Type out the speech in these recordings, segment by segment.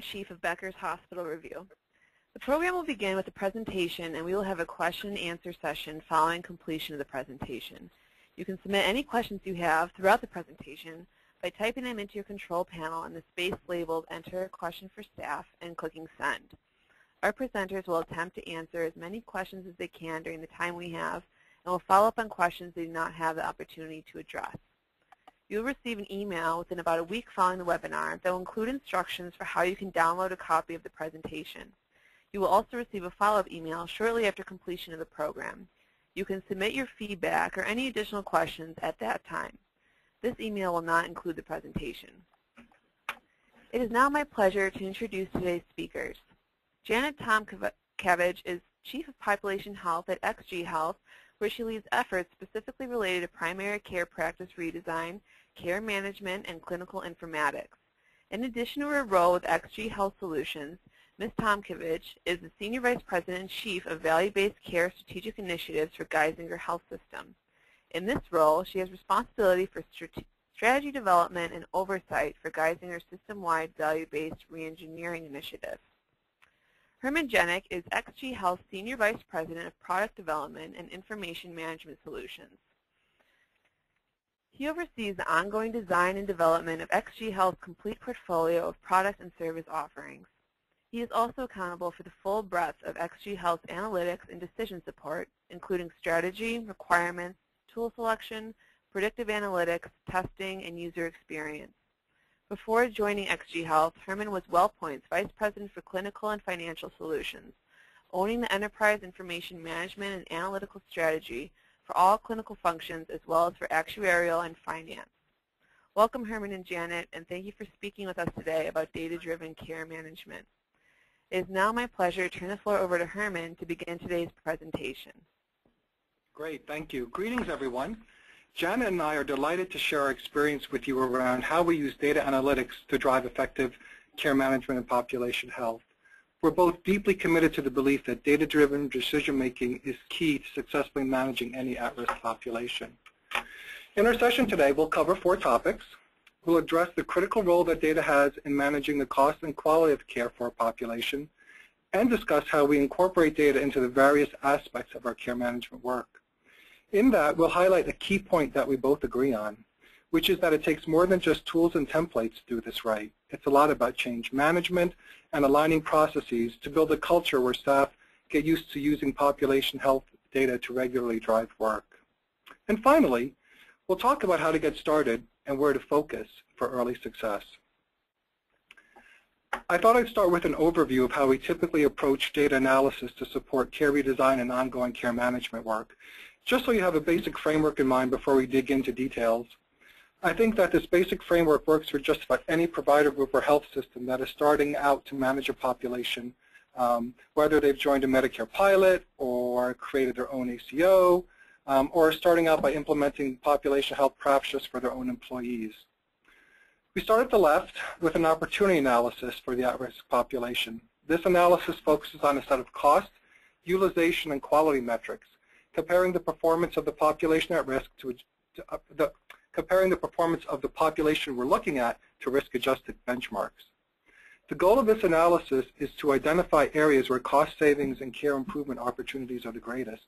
Chief of Becker's Hospital Review. The program will begin with a presentation, and we will have a question and answer session following completion of the presentation. You can submit any questions you have throughout the presentation by typing them into your control panel in the space labeled Enter a Question for Staff and clicking Send. Our presenters will attempt to answer as many questions as they can during the time we have, and will follow up on questions they do not have the opportunity to address. You'll receive an email within about a week following the webinar that will include instructions for how you can download a copy of the presentation. You will also receive a follow-up email shortly after completion of the program. You can submit your feedback or any additional questions at that time. This email will not include the presentation. It is now my pleasure to introduce today's speakers. Janet Tomkiewicz is Chief of Population Health at XG Health, where she leads efforts specifically related to primary care practice redesign, care management, and clinical informatics. In addition to her role with XG Health Solutions, Ms. Tomkiewicz is the Senior Vice President and Chief of Value-Based Care Strategic Initiatives for Geisinger Health System. In this role, she has responsibility for strategy development and oversight for Geisinger's system-wide value-based reengineering initiative. Herman Jenick is XG Health's Senior Vice President of Product Development and Information Management Solutions. He oversees the ongoing design and development of XG Health's complete portfolio of product and service offerings. He is also accountable for the full breadth of XG Health's analytics and decision support, including strategy, requirements, tool selection, predictive analytics, testing, and user experience. Before joining XG Health, Herman was WellPoint's Vice President for Clinical and Financial Solutions, owning the enterprise information management and analytical strategy for all clinical functions as well as for actuarial and finance. Welcome, Herman and Janet, and thank you for speaking with us today about data-driven care management. It is now my pleasure to turn the floor over to Herman to begin today's presentation. Great, thank you. Greetings, everyone. Janet and I are delighted to share our experience with you around how we use data analytics to drive effective care management and population health. We're both deeply committed to the belief that data-driven decision-making is key to successfully managing any at-risk population. In our session today, we'll cover 4 topics. We'll address the critical role that data has in managing the cost and quality of care for our population, and discuss how we incorporate data into the various aspects of our care management work. In that, we'll highlight a key point that we both agree on, which is that it takes more than just tools and templates to do this right. It's a lot about change management and aligning processes to build a culture where staff get used to using population health data to regularly drive work. And finally, we'll talk about how to get started and where to focus for early success. I thought I'd start with an overview of how we typically approach data analysis to support care redesign and ongoing care management work, just so you have a basic framework in mind before we dig into details. I think that this basic framework works for just about any provider group or health system that is starting out to manage a population, whether they've joined a Medicare pilot or created their own ACO, or starting out by implementing population health practices for their own employees. We start at the left with an opportunity analysis for the at-risk population. This analysis focuses on a set of cost, utilization, and quality metrics, comparing the performance of the population at risk comparing the performance of the population we're looking at to risk-adjusted benchmarks. The goal of this analysis is to identify areas where cost savings and care improvement opportunities are the greatest.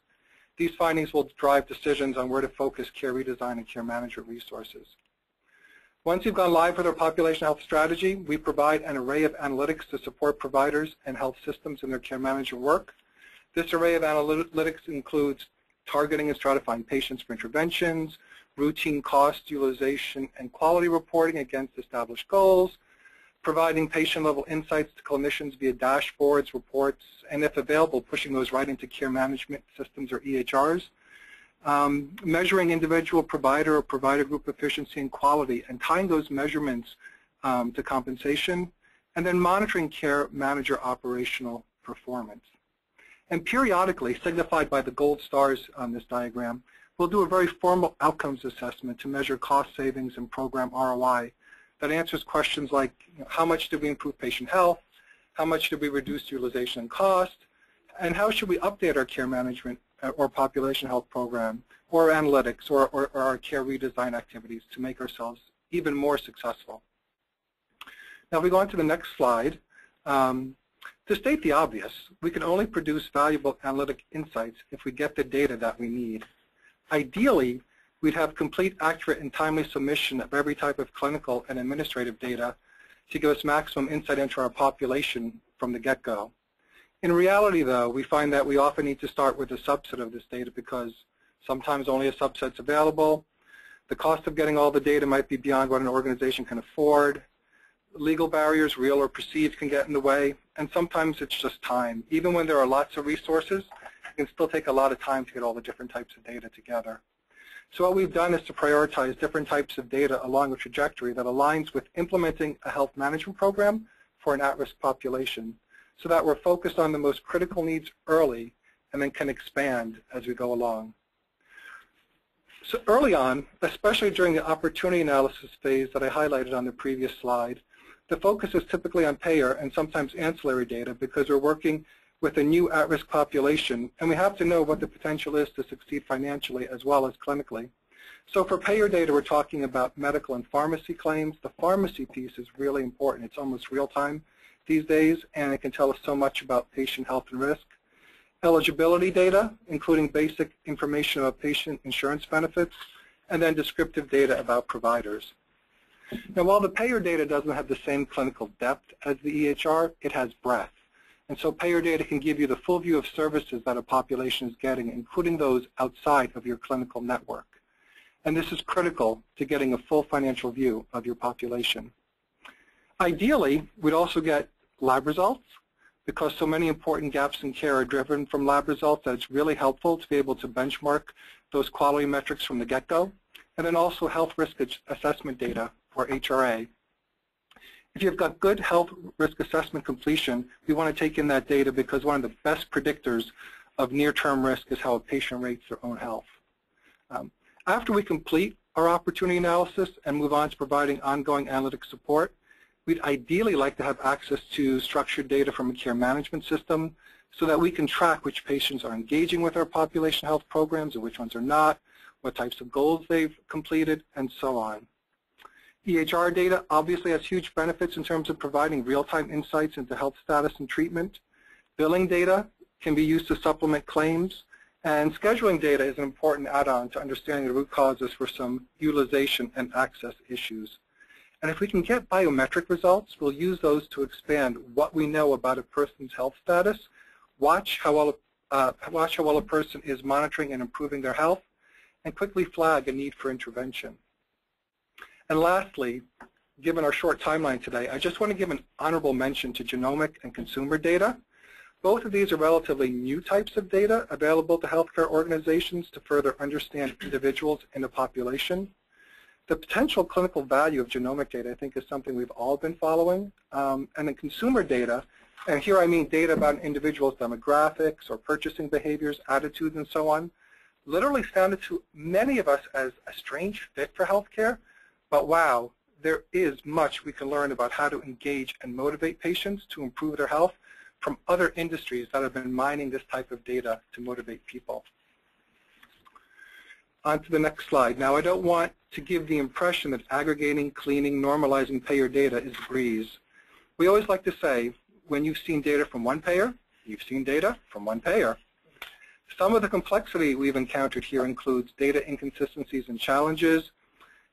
These findings will drive decisions on where to focus care redesign and care management resources. Once you've gone live with our population health strategy, we provide an array of analytics to support providers and health systems in their care management work. This array of analytics includes targeting and stratifying patients for interventions, routine cost, utilization, and quality reporting against established goals, providing patient-level insights to clinicians via dashboards, reports, and if available, pushing those right into care management systems or EHRs, measuring individual provider or provider group efficiency and quality, and tying those measurements to compensation, and then monitoring care manager operational performance. And periodically, signified by the gold stars on this diagram, we'll do a very formal outcomes assessment to measure cost savings and program ROI that answers questions like, how much did we improve patient health, how much did we reduce utilization and cost, and how should we update our care management or population health program or analytics or our care redesign activities to make ourselves even more successful. Now, if we go on to the next slide, To state the obvious, we can only produce valuable analytic insights if we get the data that we need. Ideally, we'd have complete, accurate, and timely submission of every type of clinical and administrative data to give us maximum insight into our population from the get-go. In reality, though, we find that we often need to start with a subset of this data because sometimes only a subset's available. The cost of getting all the data might be beyond what an organization can afford. Legal barriers, real or perceived, can get in the way, and sometimes it's just time. Even when there are lots of resources, it can still take a lot of time to get all the different types of data together. So what we've done is to prioritize different types of data along a trajectory that aligns with implementing a health management program for an at-risk population so that we're focused on the most critical needs early and then can expand as we go along. So early on, especially during the opportunity analysis phase that I highlighted on the previous slide, the focus is typically on payer and sometimes ancillary data because we're working with a new at-risk population, and we have to know what the potential is to succeed financially as well as clinically. So for payer data, we're talking about medical and pharmacy claims. The pharmacy piece is really important. It's almost real-time these days, and it can tell us so much about patient health and risk. Eligibility data, including basic information about patient insurance benefits, and then descriptive data about providers. Now, while the payer data doesn't have the same clinical depth as the EHR, it has breadth. And so payer data can give you the full view of services that a population is getting, including those outside of your clinical network. And this is critical to getting a full financial view of your population. Ideally, we'd also get lab results because so many important gaps in care are driven from lab results that it's really helpful to be able to benchmark those quality metrics from the get-go. And then also health risk assessment data, or HRA. If you've got good health risk assessment completion, we want to take in that data because one of the best predictors of near-term risk is how a patient rates their own health. After we complete our opportunity analysis and move on to providing ongoing analytic support, we'd ideally like to have access to structured data from a care management system so that we can track which patients are engaging with our population health programs and which ones are not, what types of goals they've completed, and so on. EHR data obviously has huge benefits in terms of providing real-time insights into health status and treatment. Billing data can be used to supplement claims, and scheduling data is an important add-on to understanding the root causes for some utilization and access issues. And if we can get biometric results, we'll use those to expand what we know about a person's health status, watch how well a person is monitoring and improving their health, and quickly flag a need for intervention. And lastly, given our short timeline today, I just want to give an honorable mention to genomic and consumer data. Both of these are relatively new types of data available to healthcare organizations to further understand individuals in a population. The potential clinical value of genomic data, I think, is something we've all been following. And then consumer data, and here I mean data about an individual's demographics or purchasing behaviors, attitudes, and so on, literally sounded to many of us as a strange fit for healthcare. But wow, there is much we can learn about how to engage and motivate patients to improve their health from other industries that have been mining this type of data to motivate people. On to the next slide. Now, I don't want to give the impression that aggregating, cleaning, normalizing payer data is a breeze. We always like to say, when you've seen data from one payer, you've seen data from one payer. Some of the complexity we've encountered here includes data inconsistencies and challenges.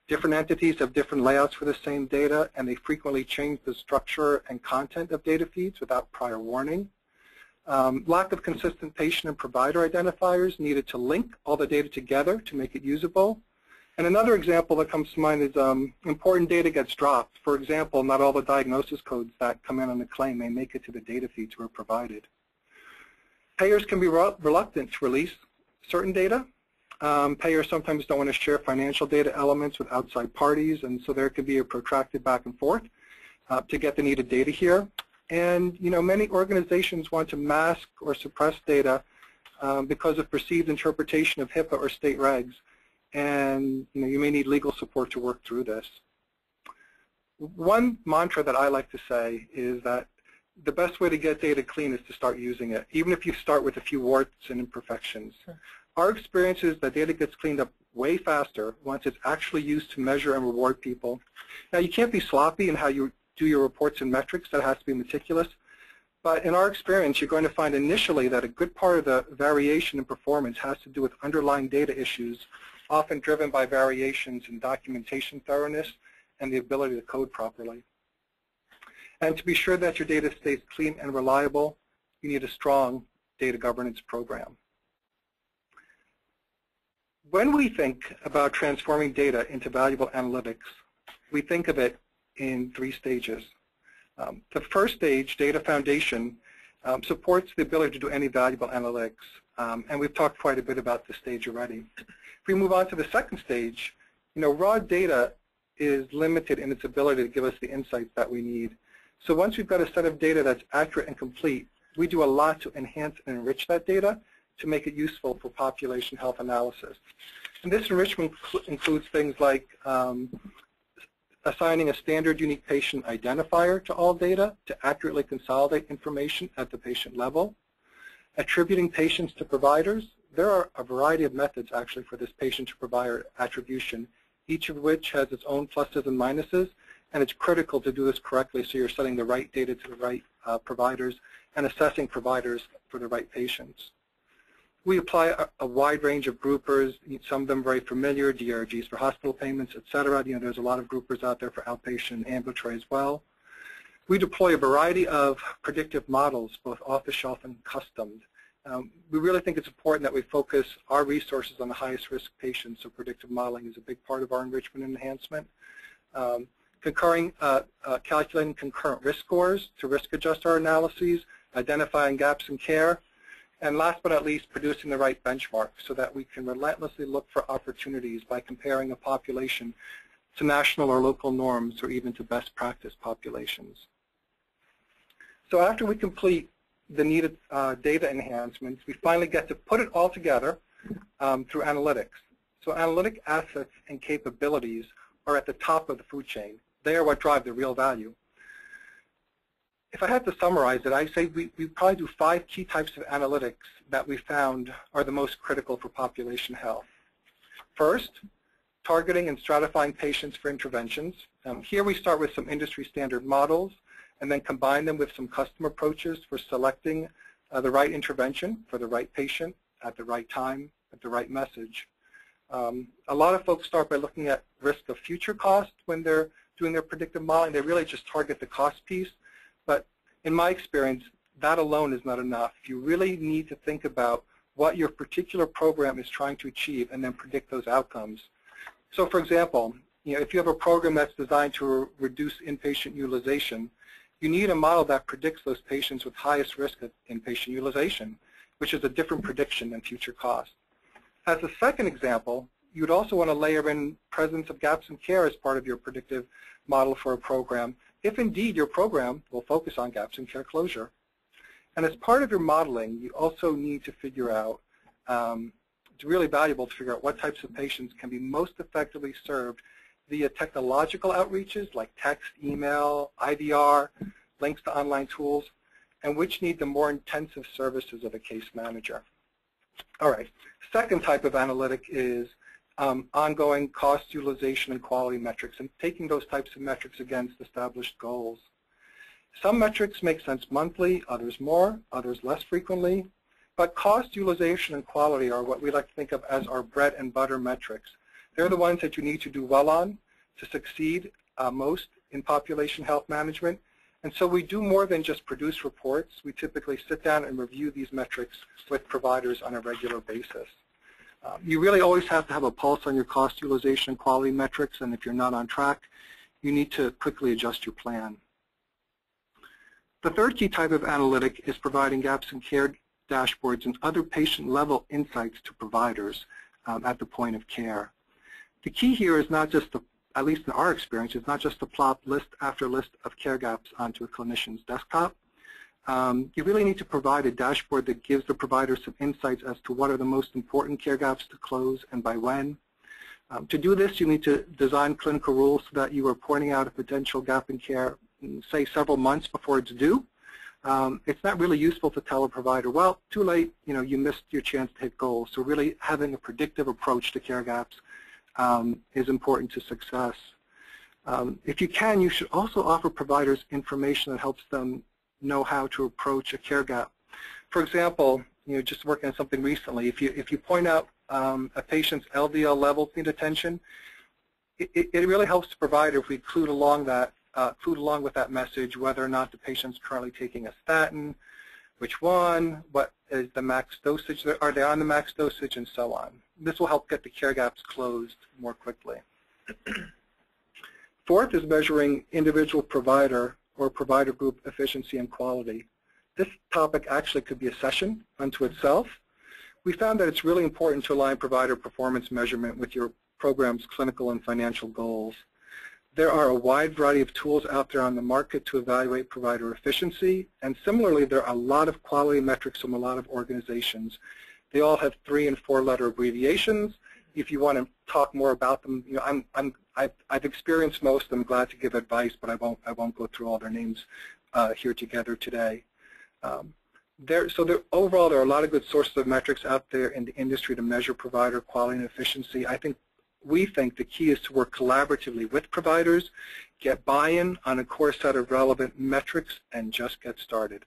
Different entities have different layouts for the same data, and they frequently change the structure and content of data feeds without prior warning. Lack of consistent patient and provider identifiers needed to link all the data together to make it usable. And another example that comes to mind is important data gets dropped. For example, not all the diagnosis codes that come in on the claim may make it to the data feeds we're provided. Payers can be reluctant to release certain data. Payers sometimes don't want to share financial data elements with outside parties, and so there could be a protracted back and forth to get the needed data here. And many organizations want to mask or suppress data because of perceived interpretation of HIPAA or state regs, and you may need legal support to work through this. One mantra that I like to say is that the best way to get data clean is to start using it, even if you start with a few warts and imperfections. Sure. Our experience is that data gets cleaned up way faster once it's actually used to measure and reward people. Now, you can't be sloppy in how you do your reports and metrics. That has to be meticulous. But in our experience, you're going to find initially that a good part of the variation in performance has to do with underlying data issues, often driven by variations in documentation thoroughness and the ability to code properly. And to be sure that your data stays clean and reliable, you need a strong data governance program. When we think about transforming data into valuable analytics, we think of it in 3 stages. The first stage, data foundation, supports the ability to do any valuable analytics, and we've talked quite a bit about this stage already. If we move on to the second stage, raw data is limited in its ability to give us the insights that we need. So once we've got a set of data that's accurate and complete, we do a lot to enhance and enrich that data to make it useful for population health analysis. And this enrichment includes things like assigning a standard unique patient identifier to all data to accurately consolidate information at the patient level, attributing patients to providers. There are a variety of methods actually for this patient to provider attribution, each of which has its own pluses and minuses, and it's critical to do this correctly so you're sending the right data to the right providers and assessing providers for the right patients. We apply a wide range of groupers, some of them very familiar, DRGs for hospital payments, et cetera. There's a lot of groupers out there for outpatient and ambulatory as well. We deploy a variety of predictive models, both off-the-shelf and customed. We really think it's important that we focus our resources on the highest risk patients, so predictive modeling is a big part of our enrichment and enhancement. Calculating concurrent risk scores to risk adjust our analyses, identifying gaps in care, and last but not least, producing the right benchmarks so that we can relentlessly look for opportunities by comparing a population to national or local norms or even to best practice populations. So after we complete the needed data enhancements, we finally get to put it all together through analytics. So analytic assets and capabilities are at the top of the food chain. They are what drive the real value. If I had to summarize it, I say we probably do 5 key types of analytics that we found are the most critical for population health. First, targeting and stratifying patients for interventions. Here we start with some industry standard models and then combine them with some custom approaches for selecting the right intervention for the right patient at the right time at the right message. A lot of folks start by looking at risk of future cost when they're doing their predictive modeling. They really just target the cost piece. But in my experience, that alone is not enough. You really need to think about what your particular program is trying to achieve and then predict those outcomes. So for example, if you have a program that's designed to reduce inpatient utilization, you need a model that predicts those patients with highest risk of inpatient utilization, which is a different prediction than future cost. As a second example, you would also want to layer in presence of gaps in care as part of your predictive model for a program, if indeed your program will focus on gaps in care closure. And as part of your modeling, you also need to figure out, it's really valuable to figure out what types of patients can be most effectively served via technological outreaches like text, email, IVR, links to online tools, and which need the more intensive services of a case manager. All right, second type of analytic is ongoing cost, utilization, and quality metrics, and taking those types of metrics against established goals. Some metrics make sense monthly, others more, others less frequently, but cost, utilization, and quality are what we like to think of as our bread and butter metrics. They're the ones that you need to do well on to succeed most in population health management. And so we do more than just produce reports. We typically sit down and review these metrics with providers on a regular basis. You really always have to have a pulse on your cost, utilization, and quality metrics, and if you're not on track, you need to quickly adjust your plan. The third key type of analytic is providing gaps in care dashboards and other patient-level insights to providers at the point of care. The key here is not just, at least in our experience, it's not just to plop list after list of care gaps onto a clinician's desktop. You really need to provide a dashboard that gives the provider some insights as to what are the most important care gaps to close and by when. To do this, you need to design clinical rules so that you are pointing out a potential gap in care, say several months before it's due. It's not really useful to tell a provider, well, too late, you missed your chance to hit goals. So really having a predictive approach to care gaps is important to success. If you can, you should also offer providers information that helps them know how to approach a care gap. For example, just working on something recently, if you point out a patient's LDL levels need attention, it really helps the provider if we include along with that message whether or not the patient's currently taking a statin, which one, what is the max dosage, are they on the max dosage, and so on. This will help get the care gaps closed more quickly. Fourth is measuring individual provider or provider group efficiency and quality. This topic actually could be a session unto itself. We found that it's really important to align provider performance measurement with your program's clinical and financial goals. There are a wide variety of tools out there on the market to evaluate provider efficiency, and similarly there are a lot of quality metrics from a lot of organizations. They all have 3- and 4-letter abbreviations. If you want to talk more about them, I've experienced most. I'm glad to give advice, but I won't go through all their names here together today. Overall, there are a lot of good sources of metrics out there in the industry to measure provider quality and efficiency. We think the key is to work collaboratively with providers, get buy-in on a core set of relevant metrics, and just get started.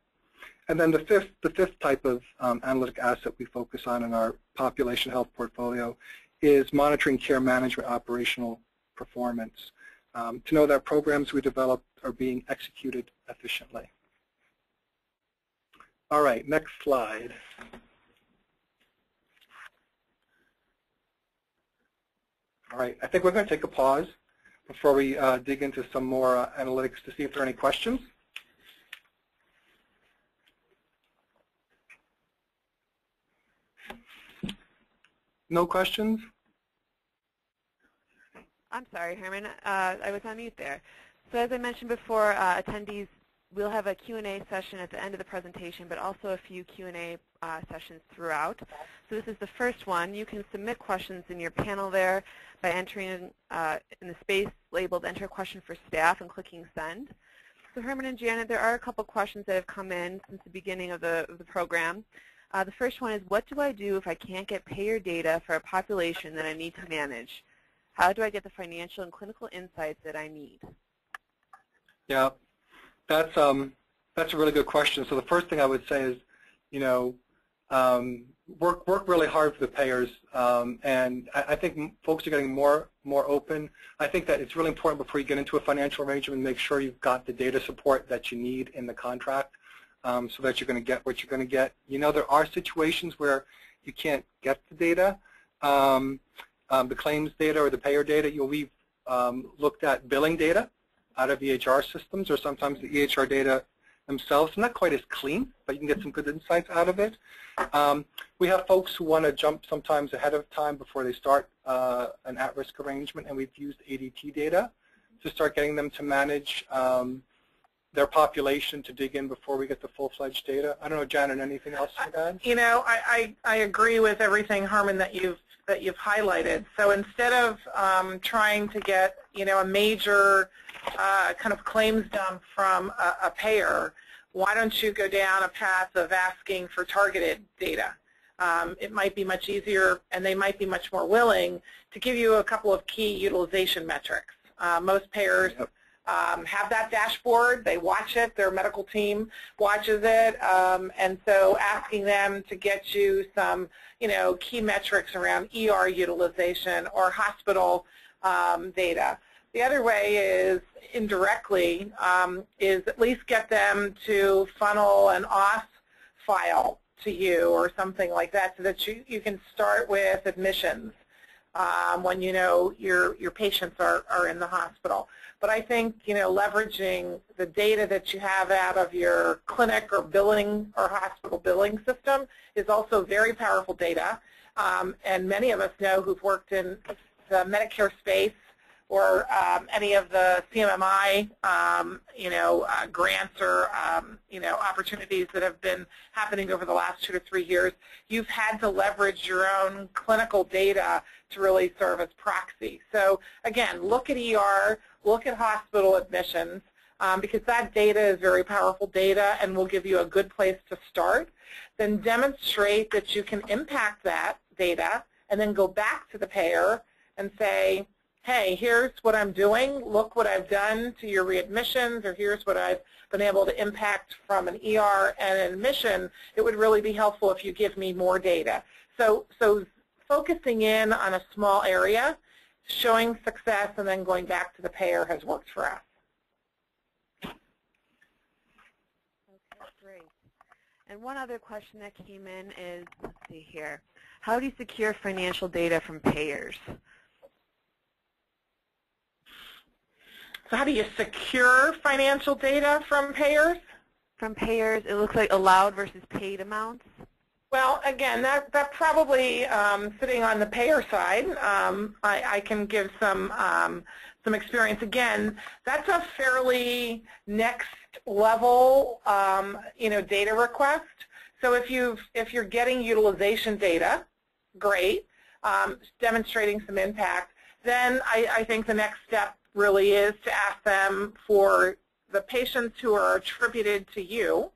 And then the fifth type of analytic asset we focus on in our population health portfolio is monitoring care management operational performance, to know that programs we develop are being executed efficiently. All right, next slide. All right, I think we're going to take a pause before we dig into some more analytics to see if there are any questions. No questions? I'm sorry, Herman. I was on mute there. So as I mentioned before, attendees, we'll have a Q&A session at the end of the presentation, but also a few Q&A sessions throughout. So this is the first one. You can submit questions in your panel there by entering in the space labeled Enter a Question for Staff and clicking Send. So Herman and Janet, there are a couple questions that have come in since the beginning of the program. The first one is, what do I do if I can't get payer data for a population that I need to manage? How do I get the financial and clinical insights that I need? Yeah, that's a really good question. So the first thing I would say is, work really hard for the payers, and I think folks are getting more open. I think that it's really important before you get into a financial arrangement, make sure you've got the data support that you need in the contract, so that you're going to get what you're going to get. There are situations where you can't get the data, the claims data or the payer data. We've looked at billing data out of EHR systems, or sometimes the EHR data themselves. Not quite as clean, but you can get some good insights out of it. We have folks who want to jump sometimes ahead of time before they start an at-risk arrangement, and we've used ADT data to start getting them to manage their population, to dig in before we get the full-fledged data. I don't know, Janet, anything else to add? I agree with everything, Herman, that you've highlighted. So instead of trying to get a major kind of claims dump from a payer, why don't you go down a path of asking for targeted data? It might be much easier, and they might be much more willing to give you a couple of key utilization metrics. Most payers have that dashboard. They watch it. Their medical team watches it. And so asking them to get you some, key metrics around ER utilization or hospital data. The other way is indirectly, is at least get them to funnel an auth file to you or something like that, so that you can start with admissions when your patients are in the hospital. But I think leveraging the data that you have out of your clinic or billing or hospital billing system is also very powerful data. And many of us know who've worked in the Medicare space or any of the CMMI, grants or, opportunities that have been happening over the last 2 to 3 years. You've had to leverage your own clinical data to really serve as proxy. So again, look at ER, look at hospital admissions, because that data is very powerful data and will give you a good place to start. Then demonstrate that you can impact that data and then go back to the payer and say, hey, here's what I'm doing, look what I've done to your readmissions, or here's what I've been able to impact from an ER and an admission, it would really be helpful if you give me more data. So focusing in on a small area, showing success, and then going back to the payer has worked for us. Okay, great. And one other question that came in is, let's see here, how do you secure financial data from payers? So how do you secure financial data from payers? From payers, it looks like allowed versus paid amounts. Well, again, that probably sitting on the payer side. I can give some experience. Again, that's a fairly next level, data request. So if you're getting utilization data, great, demonstrating some impact, then I think the next step really is to ask them for the patients who are attributed to you,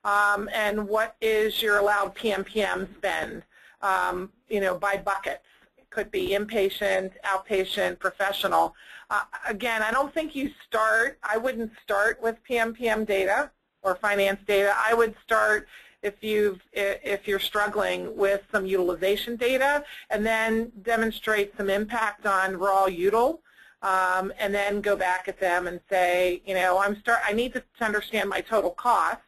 and what is your allowed PMPM spend, by buckets. It could be inpatient, outpatient, professional. Again, I don't think I wouldn't start with PMPM data or finance data. I would start if you're struggling with some utilization data, and then demonstrate some impact on raw util. And then go back at them and say, I need to understand my total cost.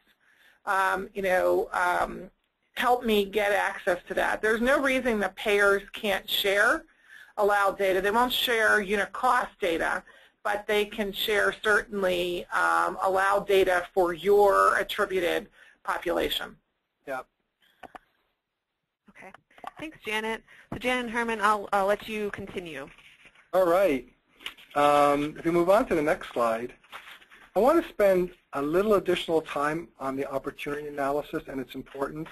Help me get access to that. There's no reason the payers can't share allowed data. They won't share unit cost data, but they can share certainly allowed data for your attributed population. Yeah. Okay. Thanks, Janet. So Janet and Herman, I'll let you continue. All right. If we move on to the next slide, I want to spend a little additional time on the opportunity analysis and its importance.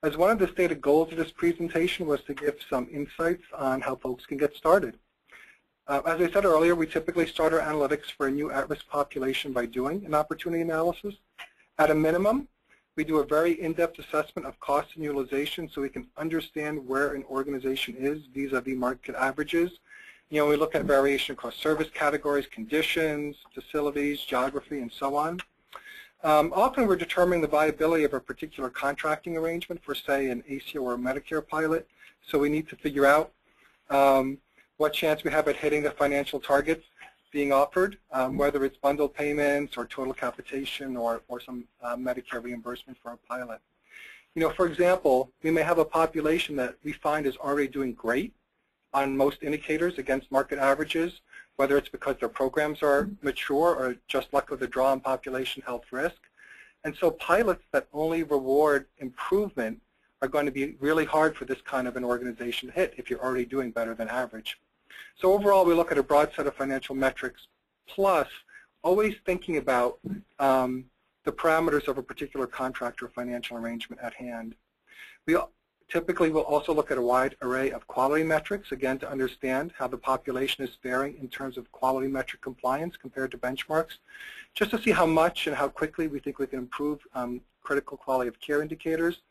As one of the stated goals of this presentation was to give some insights on how folks can get started. As I said earlier, we typically start our analytics for a new at-risk population by doing an opportunity analysis. At a minimum, we do a very in-depth assessment of cost and utilization so we can understand where an organization is vis-a-vis market averages. We look at variation across service categories, conditions, facilities, geography, and so on. Often we're determining the viability of a particular contracting arrangement for, say, an ACO or a Medicare pilot. So we need to figure out what chance we have at hitting the financial targets being offered, whether it's bundled payments or total capitation or some Medicare reimbursement for a pilot. For example, we may have a population that we find is already doing great on most indicators against market averages, whether it's because their programs are mature or just luck of the draw on population health risk. And so pilots that only reward improvement are going to be really hard for this kind of an organization to hit if you're already doing better than average. So overall, we look at a broad set of financial metrics, plus always thinking about the parameters of a particular contract or financial arrangement at hand. We typically will also look at a wide array of quality metrics, again, to understand how the population is faring in terms of quality metric compliance compared to benchmarks, just to see how much and how quickly we think we can improve critical quality of care indicators.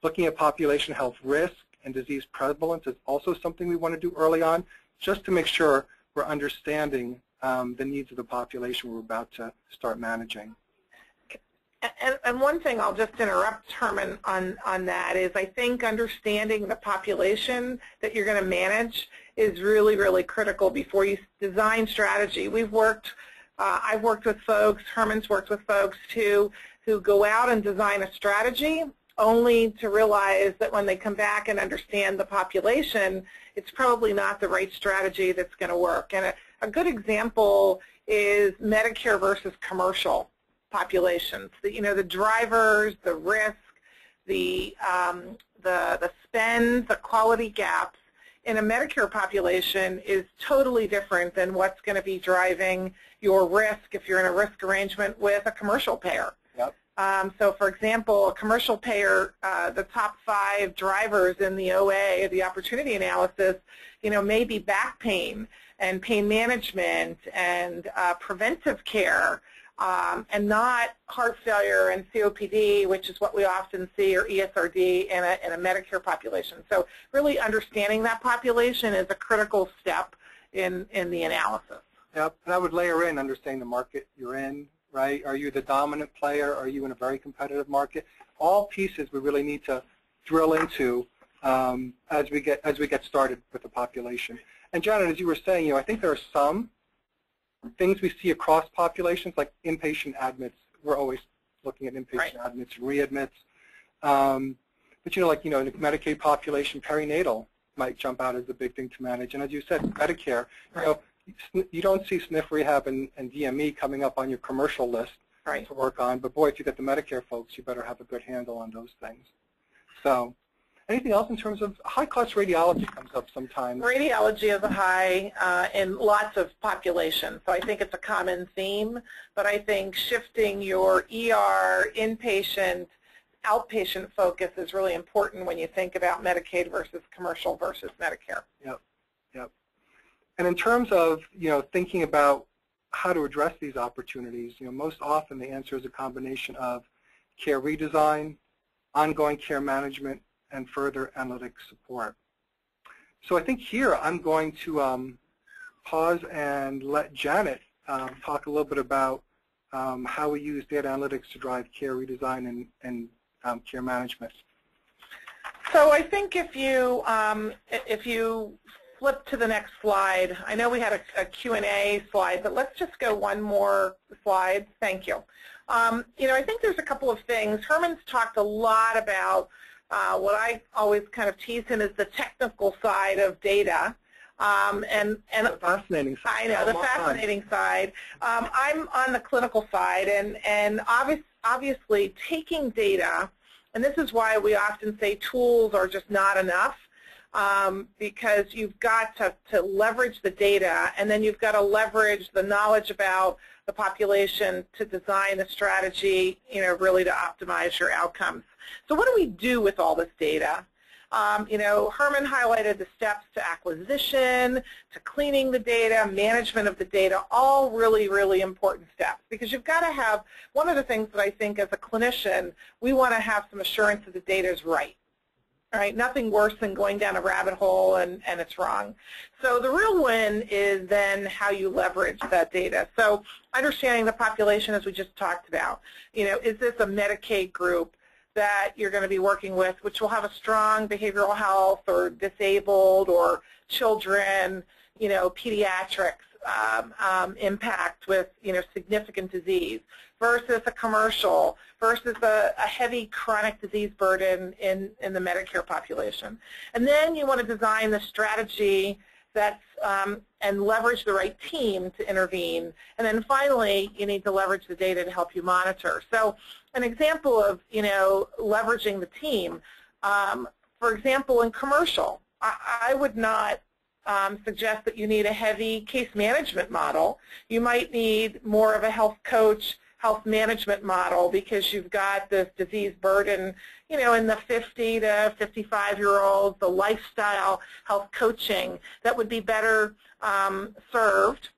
Looking at population health risk and disease prevalence is also something we want to do early on, just to make sure we're understanding the needs of the population we're about to start managing. And one thing I'll just interrupt Herman on that is I think understanding the population that you're going to manage is really, really critical before you design strategy. I've worked with folks, Herman's worked with folks who go out and design a strategy only to realize that when they come back and understand the population, it's probably not the right strategy that's going to work. And a good example is Medicare versus commercial populations. The drivers, the risk, the spend, the quality gaps in a Medicare population is totally different than what's going to be driving your risk if you're in a risk arrangement with a commercial payer. Yep. So, for example, a commercial payer, the top 5 drivers in the OA, the opportunity analysis, may be back pain and pain management and preventive care. And not heart failure and COPD, which is what we often see, or ESRD in a Medicare population. So really understanding that population is a critical step in the analysis. Yep, and I would layer in understanding the market you're in, right? Are you the dominant player? Are you in a very competitive market? All pieces we really need to drill into as we get started with the population. And Janet, as you were saying, I think there are some things we see across populations, like inpatient admits. We're always looking at inpatient admits and readmits. But in the Medicaid population, perinatal might jump out as a big thing to manage. And as you said, Medicare, you don't see SNF rehab and DME coming up on your commercial list to work on. But boy, if you get the Medicare folks, you better have a good handle on those things. So anything else in terms of high-cost radiology comes up sometimes? Radiology is a high in lots of populations, so I think it's a common theme. But I think shifting your ER, inpatient, outpatient focus is really important when you think about Medicaid versus commercial versus Medicare. Yep, yep. And in terms of thinking about how to address these opportunities, most often the answer is a combination of care redesign, ongoing care management, and further analytic support. So I think here I'm going to pause and let Janet talk a little bit about how we use data analytics to drive care redesign and care management. So I think if you flip to the next slide, I know we had a Q&A slide, but let's just go one more slide. Thank you. I think there's a couple of things. Herman's talked a lot about what I always kind of tease him is the technical side of data. And the fascinating side. I know, the fascinating side. I'm on the clinical side, and obviously taking data, and this is why we often say tools are just not enough, because you've got to leverage the data, and then you've got to leverage the knowledge about the population to design the strategy, really to optimize your outcomes. So what do we do with all this data? Herman highlighted the steps to acquisition, to cleaning the data, management of the data, all really, really important steps, because you've got to have, one of the things that I think as a clinician, we want to have some assurance that the data is right. All right, nothing worse than going down a rabbit hole and it's wrong. So the real win is then how you leverage that data. So understanding the population, as we just talked about, is this a Medicaid group that you're going to be working with, which will have a strong behavioral health or disabled or children, pediatrics impact with, significant disease, versus a commercial, versus a heavy chronic disease burden in the Medicare population. And then you want to design the strategy that's, and leverage the right team to intervene. And then finally, you need to leverage the data to help you monitor. So an example of, leveraging the team, for example, in commercial, I would not suggest that you need a heavy case management model. You might need more of a health coach, health management model, because you've got this disease burden, in the 50 to 55-year-olds, the lifestyle health coaching that would be better served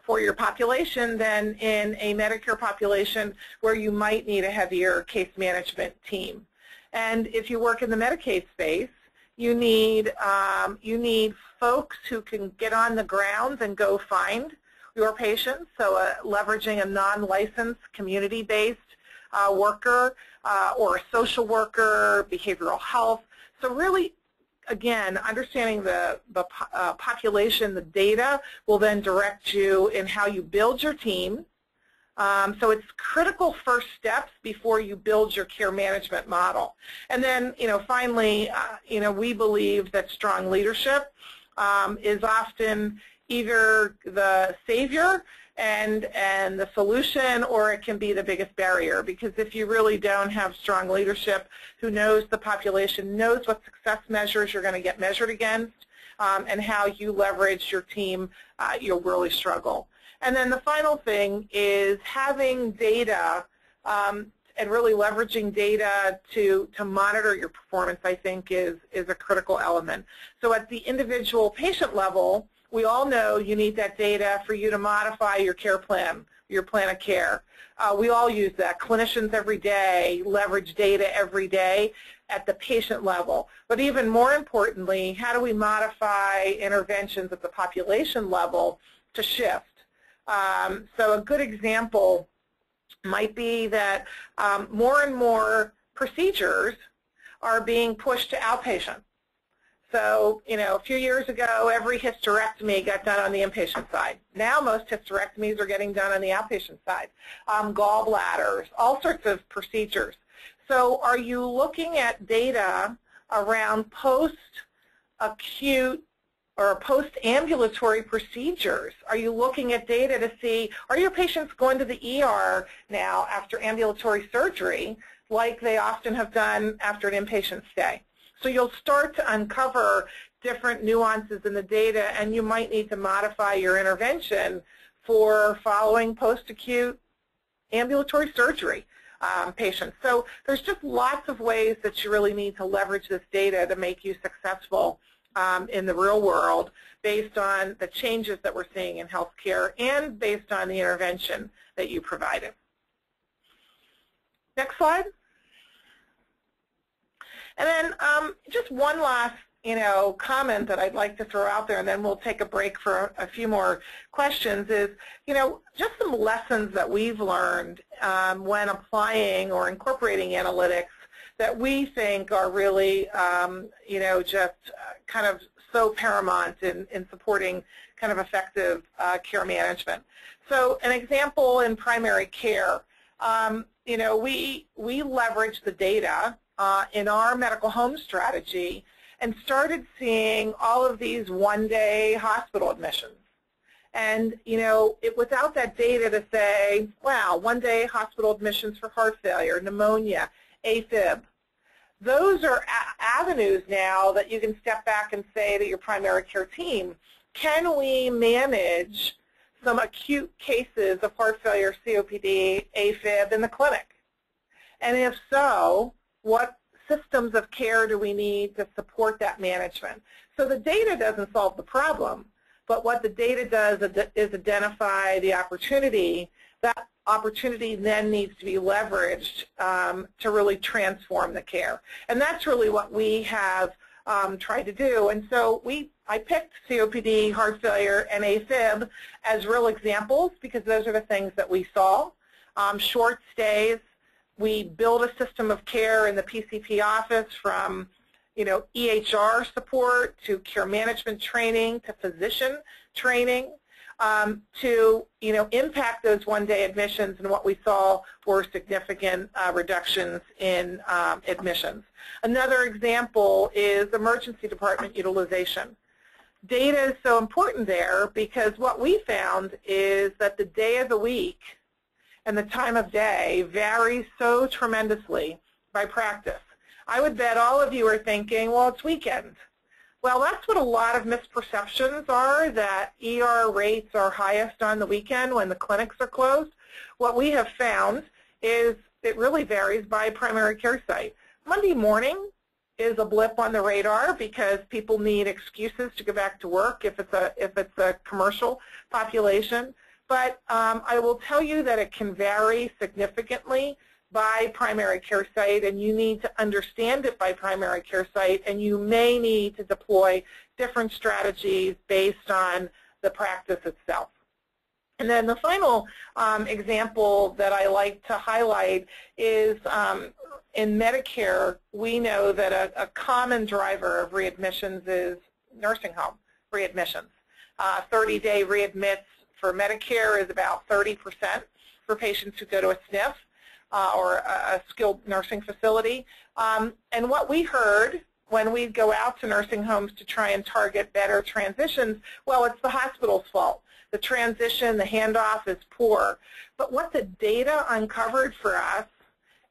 for your population than in a Medicare population where you might need a heavier case management team. And if you work in the Medicaid space, you need folks who can get on the ground and go find your patients, so leveraging a non-licensed, community-based worker or a social worker, behavioral health. So really, again, understanding the population, the data will then direct you in how you build your team. So it's critical first steps before you build your care management model. And then, finally, we believe that strong leadership is often either the savior and the solution, or it can be the biggest barrier, because if you really don't have strong leadership who knows the population, knows what success measures you're going to get measured against, and how you leverage your team, you'll really struggle. And then the final thing is having data and really leveraging data to monitor your performance, I think, is a critical element. So at the individual patient level, We all know you need that data for you to modify your care plan, your plan of care. We all use that. Clinicians every day leverage data every day at the patient level. But even more importantly, how do we modify interventions at the population level to shift? So a good example might be that more and more procedures are being pushed to outpatient. So, a few years ago, every hysterectomy got done on the inpatient side. Now most hysterectomies are getting done on the outpatient side. Gallbladders, all sorts of procedures. So are you looking at data around post-acute or post-ambulatory procedures? Are you looking at data to see, are your patients going to the ER now after ambulatory surgery like they often have done after an inpatient stay? So you'll start to uncover different nuances in the data, and you might need to modify your intervention for following post-acute ambulatory surgery patients. So there's just lots of ways that you really need to leverage this data to make you successful in the real world based on the changes that we're seeing in healthcare and based on the intervention that you provided. Next slide. And then just one last, comment that I'd like to throw out there, and then we'll take a break for a few more questions, is, just some lessons that we've learned when applying or incorporating analytics that we think are really, just kind of so paramount in supporting kind of effective care management. So an example in primary care, we leverage the data in our medical home strategy and started seeing all of these one-day hospital admissions. And, without that data to say, wow, one-day hospital admissions for heart failure, pneumonia, AFib, those are avenues now that you can step back and say to your primary care team, can we manage some acute cases of heart failure, COPD, AFib in the clinic? And if so, what systems of care do we need to support that management? So the data doesn't solve the problem, but what the data does is identify the opportunity. That opportunity then needs to be leveraged to really transform the care. And that's really what we have tried to do. And so I picked COPD, heart failure, and AFib as real examples because those are the things that we saw. Short stays. We build a system of care in the PCP office from, EHR support to care management training to physician training to, impact those one-day admissions, and what we saw were significant reductions in admissions. Another example is emergency department utilization. Data is so important there because what we found is that the day of the week and the time of day varies so tremendously by practice. I would bet all of you are thinking, well, it's weekend. Well, that's what a lot of misperceptions are, that ER rates are highest on the weekend when the clinics are closed. What we have found is it really varies by primary care site. Monday morning is a blip on the radar because people need excuses to go back to work if it's a commercial population. But I will tell you that it can vary significantly by primary care site, and you need to understand it by primary care site, and you may need to deploy different strategies based on the practice itself. And then the final example that I like to highlight is in Medicare, we know that a common driver of readmissions is nursing home readmissions. 30-day readmits for Medicare is about 30% for patients who go to a SNF or a skilled nursing facility. And what we heard when we go out to nursing homes to try and target better transitions, well, it's the hospital's fault. The transition, the handoff is poor. But what the data uncovered for us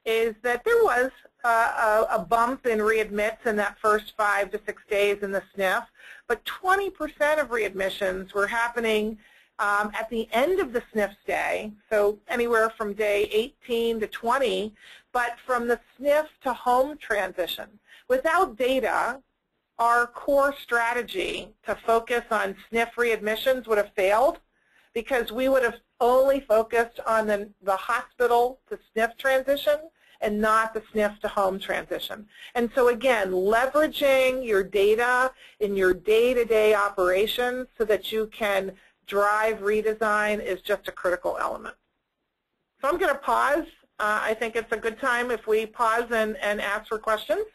is that there was a bump in readmits in that first 5 to 6 days in the SNF, but 20% of readmissions were happening at the end of the SNF stay, so anywhere from day 18 to 20, but from the SNF to home transition. Without data, our core strategy to focus on SNF readmissions would have failed, because we would have only focused on the hospital to SNF transition and not the SNF to home transition. And so again, leveraging your data in your day-to-day operations so that you can drive redesign is just a critical element. So I'm going to pause. I think it's a good time if we pause and ask for questions.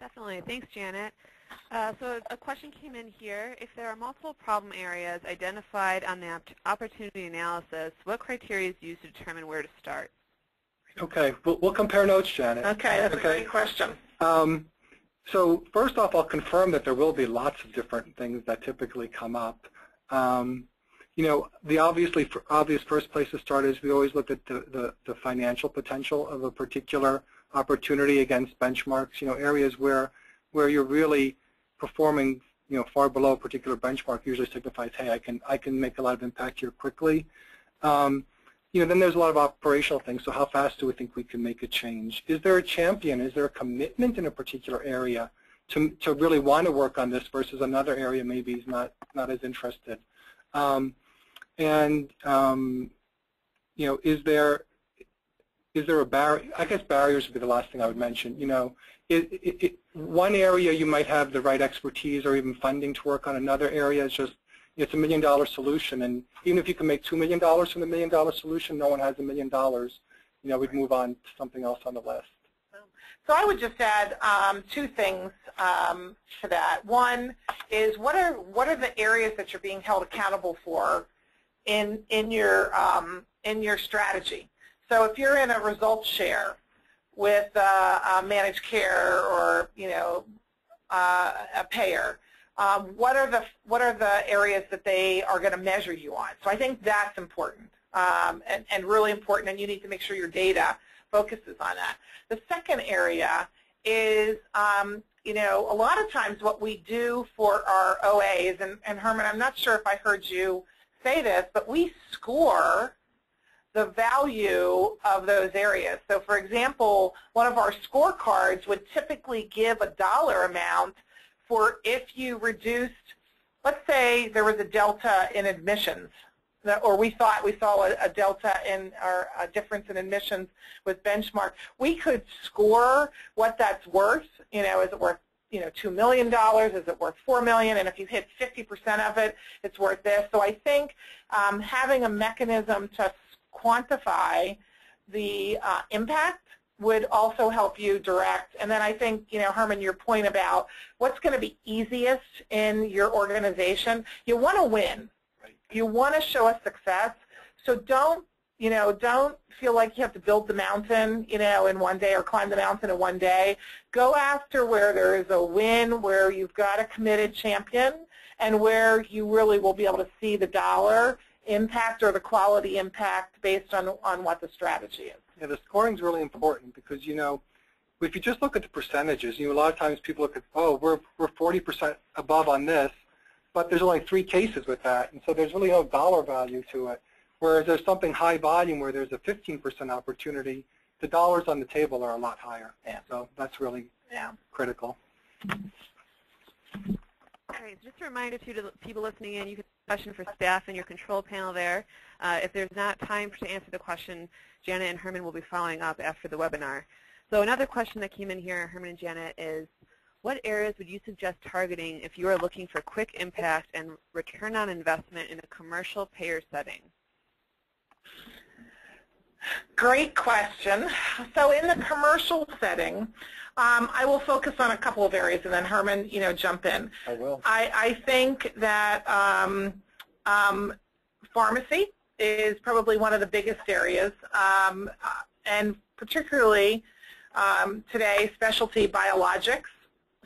Definitely. Thanks, Janet. So a question came in here. If there are multiple problem areas identified on the opportunity analysis, what criteria is used to determine where to start? Okay, we'll compare notes, Janet. Okay, that's a great question. So first off, I'll confirm that there will be lots of different things that typically come up. You know, the obvious first place to start is we always look at the financial potential of a particular opportunity against benchmarks. You know, areas where you're really performing, you know, far below a particular benchmark usually signifies, hey, I can make a lot of impact here quickly. You know, then there's a lot of operational things. So how fast do we think we can make a change? Is there a champion? Is there a commitment in a particular area to really want to work on this versus another area maybe is not as interested? You know, is there a barrier? I guess barriers would be the last thing I would mention. You know, one area you might have the right expertise or even funding to work on. Another area is just it's $1 million solution, and even if you can make $2 million from the $1 million solution, no one has $1 million. You know, we'd move on to something else on the list. So I would just add two things to that. One is what are the areas that you're being held accountable for in your strategy. So if you're in a results share with managed care or, you know, a payer, what are the areas that they are going to measure you on? So I think that's important and really important, and you need to make sure your data focuses on that. The second area is, you know, a lot of times what we do for our OAs, and Herman, I'm not sure if I heard you say this, but we score the value of those areas. So for example, one of our scorecards would typically give a dollar amount for if you reduced, let's say there was a delta in admissions, or we thought we saw a delta in, or a difference in admissions with benchmark. We could score what that's worth. You know, is it worth, you know, $2 million? Is it worth $4 million? And if you hit 50% of it, it's worth this. So I think having a mechanism to quantify the impact would also help you direct. And then I think, you know, Herman, your point about what's going to be easiest in your organization, you want to win. Right. You want to show a success. So don't, you know, don't feel like you have to build the mountain, you know, in one day or climb the mountain in one day. Go after where there is a win, where you've got a committed champion, and where you really will be able to see the dollar impact or the quality impact based on what the strategy is. Yeah, the scoring is really important because, you know, if you just look at the percentages, you know, a lot of times people look at, oh, we're 40% above on this, but there's only 3 cases with that, and so there's really no dollar value to it. Whereas there's something high volume where there's a 15% opportunity, the dollars on the table are a lot higher. Yeah. So that's really critical. All right, so just a reminder to the people listening in, you can ask a question for staff in your control panel there. If there's not time to answer the question, Janet and Herman will be following up after the webinar. So another question that came in here, Herman and Janet, is what areas would you suggest targeting if you are looking for quick impact and return on investment in a commercial payer setting? Great question. So in the commercial setting, I will focus on a couple of areas, and then Herman, you know, jump in. I will. I think that pharmacy is probably one of the biggest areas, and particularly today, specialty biologics.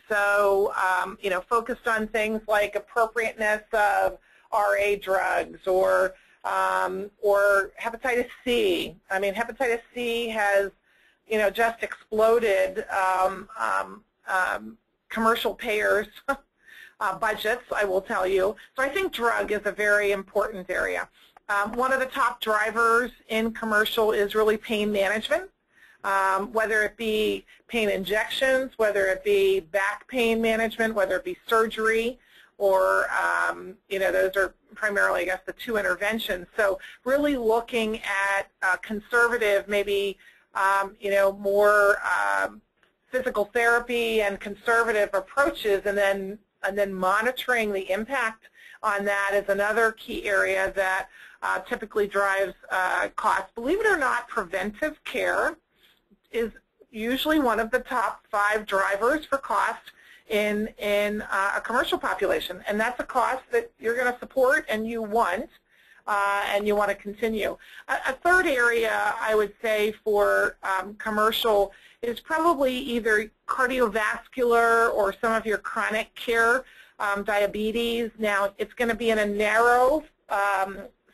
So, you know, focused on things like appropriateness of RA drugs or hepatitis C. I mean, hepatitis C has, you know, just exploded commercial payers' budgets, I will tell you. So I think drug is a very important area. One of the top drivers in commercial is really pain management. whether it be pain injections, whether it be back pain management, whether it be surgery, or those are primarily, I guess, the two interventions. So really looking at conservative, maybe more physical therapy and conservative approaches, and then monitoring the impact on that is another key area that typically drives costs. Believe it or not, preventive care is usually one of the top 5 drivers for cost in a commercial population, and that's a cost that you're going to support and you want to continue. A third area I would say for commercial is probably either cardiovascular or some of your chronic care, diabetes. Now, it's going to be in a narrow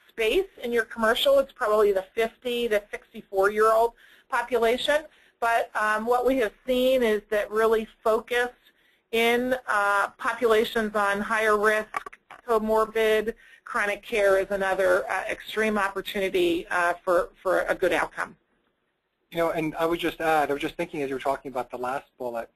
space in your commercial. It's probably the 50 to 64-year-old population. But what we have seen is that really focused in populations on higher risk, comorbid, chronic care is another extreme opportunity for a good outcome. And I would just add, I was just thinking as you were talking about the last bullet,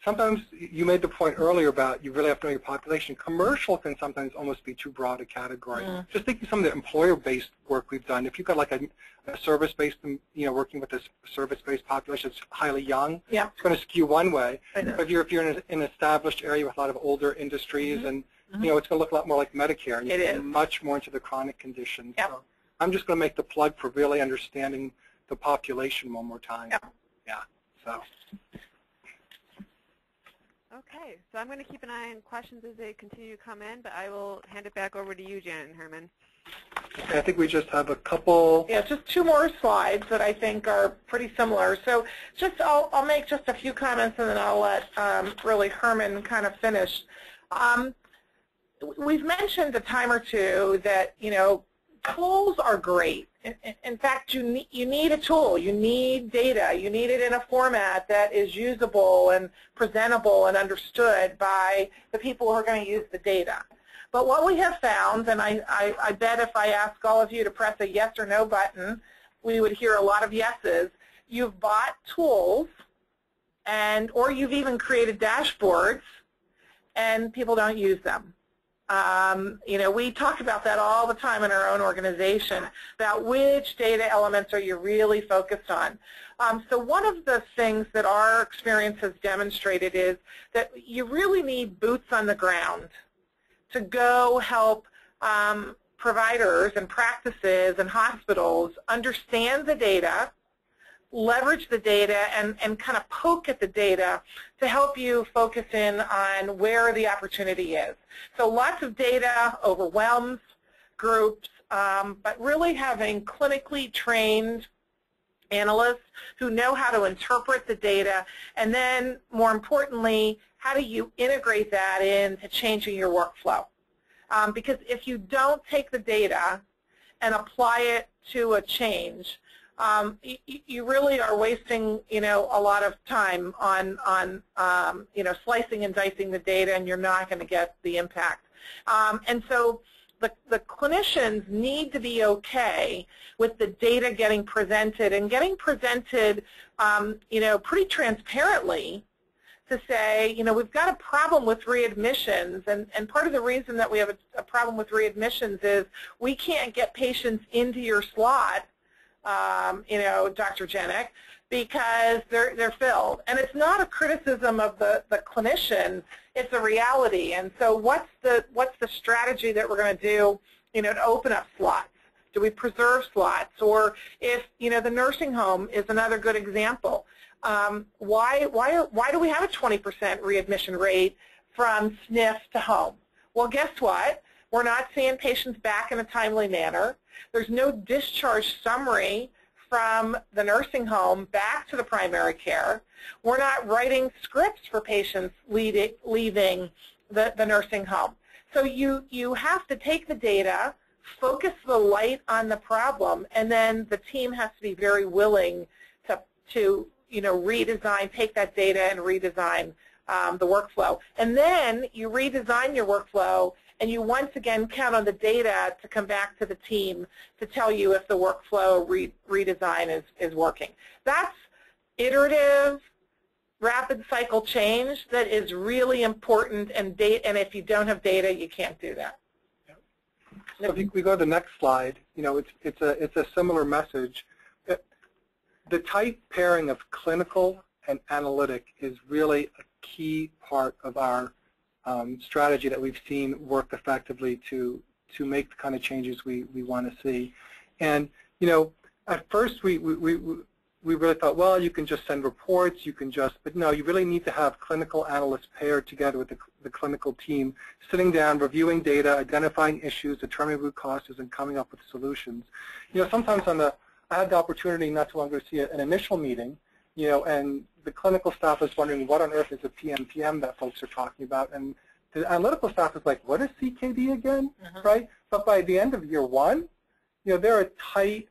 sometimes you made the point earlier about you really have to know your population. Commercial can sometimes almost be too broad a category. Just thinking some of the employer-based work we've done, if you've got like a service-based, working with a service-based population that's highly young, it's going to skew one way. But if you're in an established area with a lot of older industries, and it's going to look a lot more like Medicare, and you get much more into the chronic conditions. So I'm just going to make the plug for really understanding the population one more time. So. Okay, so I'm going to keep an eye on questions as they continue to come in, but I will hand it back over to you, Janet and Herman. Okay, I think we just have a couple. Yeah, just 2 more slides that I think are pretty similar. So I'll make just a few comments, and then I'll let really Herman kind of finish. We've mentioned a time or two that, tools are great. In fact, you need a tool. You need data. You need it in a format that is usable and presentable and understood by the people who are going to use the data. But what we have found, and I bet if I ask all of you to press a yes or no button, we would hear a lot of yeses. You've bought tools, or you've even created dashboards, and people don't use them. We talk about that all the time in our own organization, about which data elements are you really focused on. So one of the things that our experience has demonstrated is that you really need boots on the ground to go help providers and practices and hospitals understand the data, leverage the data, and kind of poke at the data to help you focus in on where the opportunity is. So lots of data overwhelms groups, but really having clinically trained analysts who know how to interpret the data, and then more importantly, how do you integrate that into changing your workflow? Because if you don't take the data and apply it to a change, you really are wasting, a lot of time on slicing and dicing the data, and you're not going to get the impact. And so the clinicians need to be okay with the data getting presented, and getting presented, pretty transparently, to say, we've got a problem with readmissions, and part of the reason that we have a problem with readmissions is we can't get patients into your slot, Dr. Janik, because they're filled. And it's not a criticism of the clinician, it's a reality. And so what's the strategy that we're going to do, to open up slots? Do we preserve slots? Or if, the nursing home is another good example. Why do we have a 20% readmission rate from SNF to home? Well, guess what? We're not seeing patients back in a timely manner. There's no discharge summary from the nursing home back to the primary care. We're not writing scripts for patients leaving the nursing home. So you have to take the data, focus the light on the problem, and then the team has to be very willing to redesign, take that data and redesign the workflow. And then you redesign your workflow, and you once again count on the data to come back to the team to tell you if the workflow redesign is working. That's iterative, rapid cycle change that is really important, and if you don't have data, you can't do that. So if we go to the next slide, it's a similar message. The tight pairing of clinical and analytic is really a key part of our strategy that we've seen work effectively to make the kind of changes we want to see. And at first we really thought, well, you can just send reports, but no, you really need to have clinical analysts paired together with the clinical team, sitting down, reviewing data, identifying issues, determining root causes, and coming up with solutions. Sometimes I had the opportunity not too long ago to see an initial meeting, and the clinical staff is wondering what on earth is a PMPM that folks are talking about, and the analytical staff is like, what is CKD again, right? But by the end of year one, they're a tight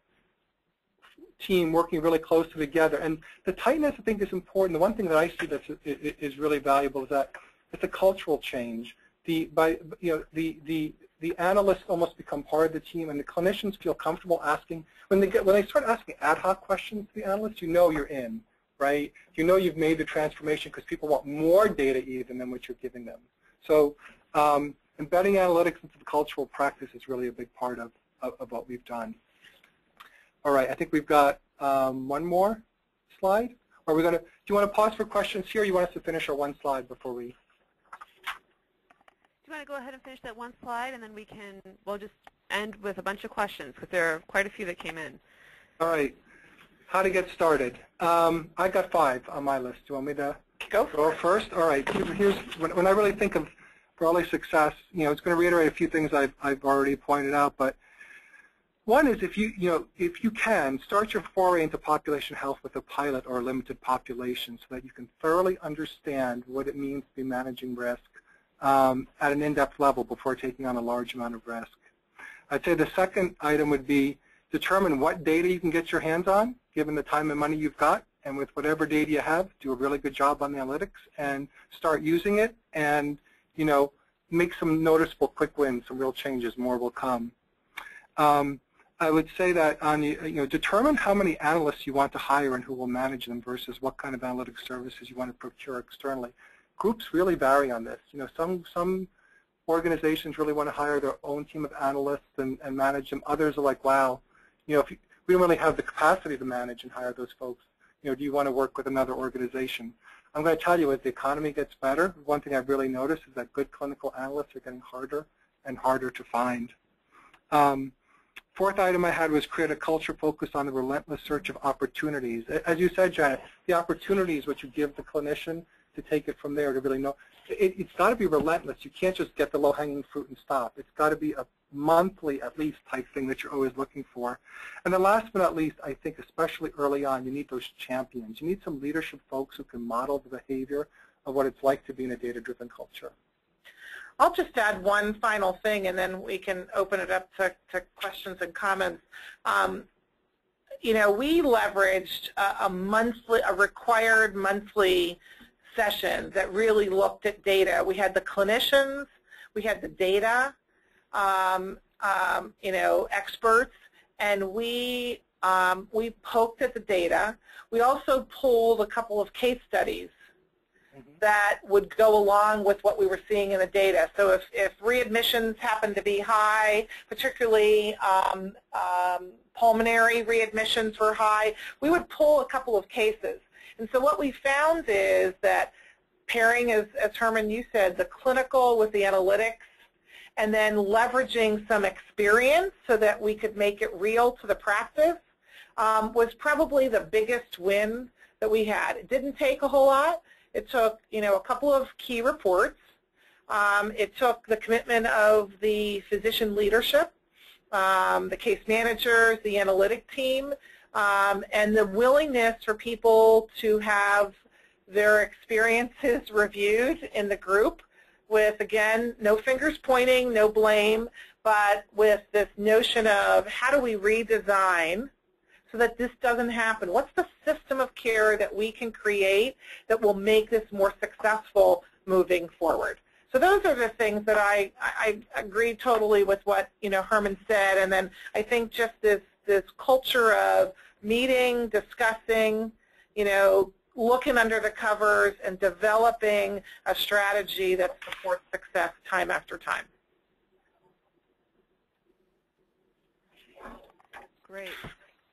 team working really closely together, and the tightness I think is important. The one thing that I see that is really valuable is that it's a cultural change. The analysts almost become part of the team, and the clinicians feel comfortable asking when they start asking ad hoc questions to the analysts. You're in, right? You've made the transformation because people want more data even than what you're giving them. So embedding analytics into the cultural practice is really a big part of what we've done. All right, I think we've got one more slide. Do you want to pause for questions here, or you want us to finish our one slide before we? Do you want to go ahead and finish that one slide, and then we'll just end with a bunch of questions, because there are quite a few that came in. All right. How to get started. I got 5 on my list. Do you want me to go first? All right. Here's when I really think of early success, it's going to reiterate a few things I've already pointed out, but one is if you can, start your foray into population health with a pilot or a limited population so that you can thoroughly understand what it means to be managing risk at an in-depth level before taking on a large amount of risk. I'd say the second item would be determine what data you can get your hands on, given the time and money you've got, and with whatever data you have, do a really good job on the analytics and start using it, and make some noticeable quick wins, some real changes. More will come. I would say that determine how many analysts you want to hire and who will manage them versus what kind of analytic services you want to procure externally. Groups really vary on this. Some organizations really want to hire their own team of analysts and manage them. Others are like, wow, we don't really have the capacity to manage and hire those folks. Do you want to work with another organization? I'm going to tell you, as the economy gets better, one thing I've really noticed is that good clinical analysts are getting harder and harder to find. Fourth item I had was create a culture focused on the relentless search of opportunities. As you said, Janet, the opportunity is what you give the clinician to take it from there to really know. It's got to be relentless. You can't just get the low-hanging fruit and stop. It's got to be a monthly, at least, type thing that you're always looking for. And then last but not least, I think especially early on, you need those champions. You need some leadership folks who can model the behavior of what it's like to be in a data-driven culture. I'll just add one final thing, and then we can open it up to questions and comments. We leveraged a required monthly session that really looked at data. We had the clinicians, we had the data, experts, and we poked at the data. We also pulled a couple of case studies that would go along with what we were seeing in the data. So if readmissions happen to be high, particularly pulmonary readmissions were high, we would pull a couple of cases. And so what we found is that pairing, as Herman, you said, the clinical with the analytics, and then leveraging some experience so that we could make it real to the practice was probably the biggest win that we had. It didn't take a whole lot. It took, a couple of key reports. It took the commitment of the physician leadership, the case managers, the analytic team, and the willingness for people to have their experiences reviewed in the group with, again, no fingers pointing, no blame, but with this notion of how do we redesign so that this doesn't happen? What's the system of care that we can create that will make this more successful moving forward? So those are the things that I agree totally with what Herman said, and then I think just this culture of meeting, discussing, looking under the covers and developing a strategy that supports success time after time. Great.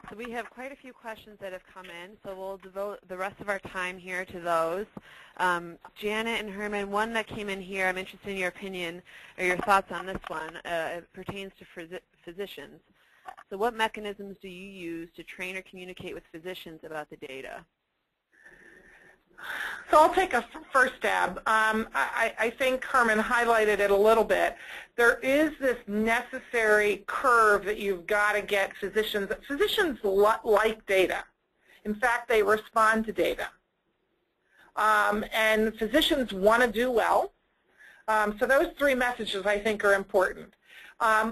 So we have quite a few questions that have come in, so we'll devote the rest of our time here to those. Janet and Herman, one that came in here, I'm interested in your opinion or your thoughts on this one. It pertains to physicians. So what mechanisms do you use to train or communicate with physicians about the data? So I'll take a first stab. I think Herman highlighted it a little bit. There is this necessary curve that you've got to get physicians. Physicians like data. In fact, they respond to data. And physicians want to do well. So those three messages I think are important.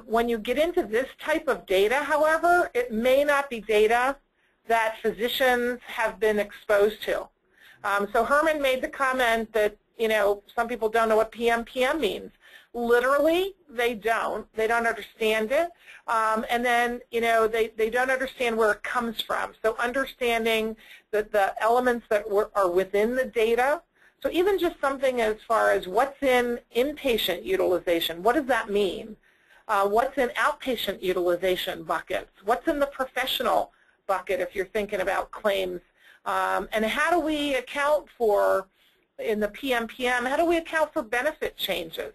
When you get into this type of data, however, it may not be data that physicians have been exposed to. So Herman made the comment that, some people don't know what PMPM means. Literally, they don't. They don't understand it. And then, they don't understand where it comes from. So understanding that the elements that are within the data. So even just something as far as what's in inpatient utilization, what does that mean? What's in outpatient utilization buckets? What's in the professional bucket if you're thinking about claims? And how do we account for, in the PMPM, how do we account for benefit changes?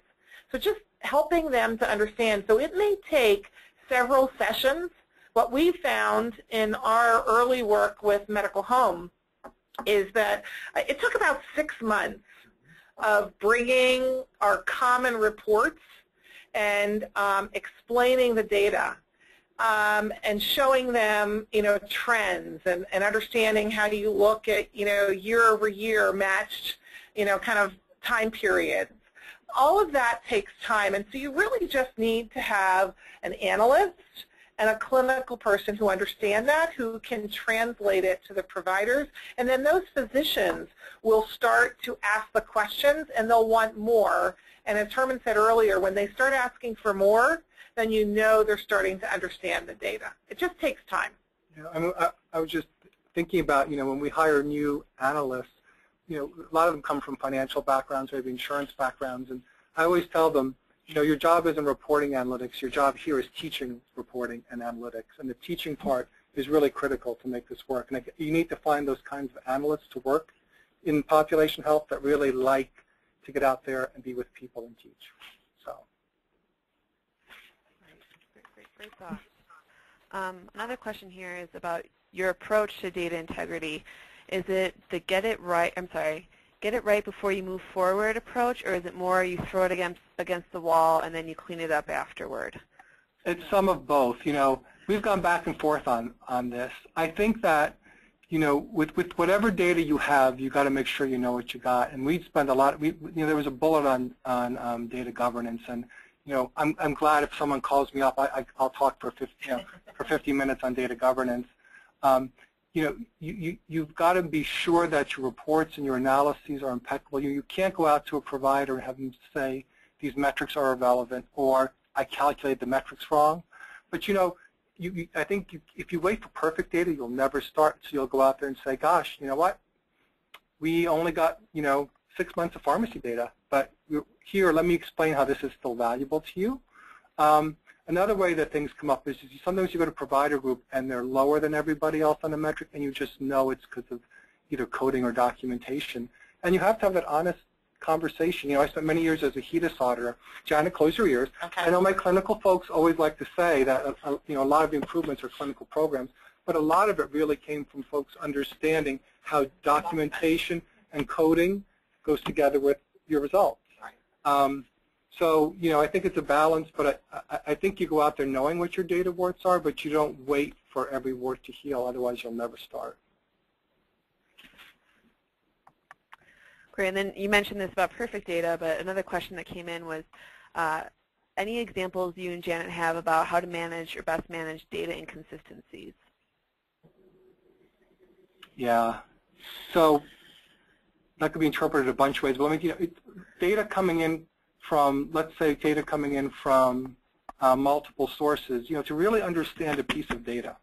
So just helping them to understand. So it may take several sessions. What we found in our early work with Medical Home is that it took about 6 months of bringing our common reports and explaining the data. And showing them, trends and understanding how do you look at, year over year matched, kind of time periods. All of that takes time, and so you really just need to have an analyst and a clinical person who understand that, who can translate it to the providers, and then those physicians will start to ask the questions, and they'll want more. And as Herman said earlier, when they start asking for more, then they're starting to understand the data. It just takes time. Yeah, I was just thinking about, when we hire new analysts, a lot of them come from financial backgrounds, maybe insurance backgrounds, and I always tell them, your job isn't reporting analytics. Your job here is teaching reporting and analytics, and the teaching part is really critical to make this work. And you need to find those kinds of analysts to work in population health that really like to get out there and be with people and teach. So. Great thought. Another question here is about your approach to data integrity. Is it the get it right before you move forward approach, or is it more you throw it against the wall and then you clean it up afterward? It's some of both. We've gone back and forth on this. I think that, with whatever data you have, you got to make sure you know what you got. And we spend a lot. There was a bullet on data governance, and I'm glad if someone calls me up, I'll talk for 50 minutes on data governance. You've got to be sure that your reports and your analyses are impeccable. You can't go out to a provider and have them say these metrics are irrelevant or I calculated the metrics wrong. But I think if you wait for perfect data, you'll never start. So you'll go out there and say, gosh, you know what? We only got 6 months of pharmacy data, but here, let me explain how this is still valuable to you. Another way that things come up is sometimes you go to a provider group and they're lower than everybody else on the metric, and you just know it's because of either coding or documentation. And you have to have that honest conversation. I spent many years as a HEDIS auditor. Janet, close your ears. Okay. I know my clinical folks always like to say that a lot of the improvements are clinical programs, but a lot of it really came from folks understanding how documentation and coding goes together with your results. Right. So, I think it's a balance, but I think you go out there knowing what your data warts are, but you don't wait for every wart to heal, otherwise you'll never start. Great, and then you mentioned this about perfect data, but another question that came in was any examples you and Janet have about how to manage or best manage data inconsistencies? Yeah, so that could be interpreted a bunch of ways. But data coming in from, let's say, data coming in from multiple sources, to really understand a piece of data.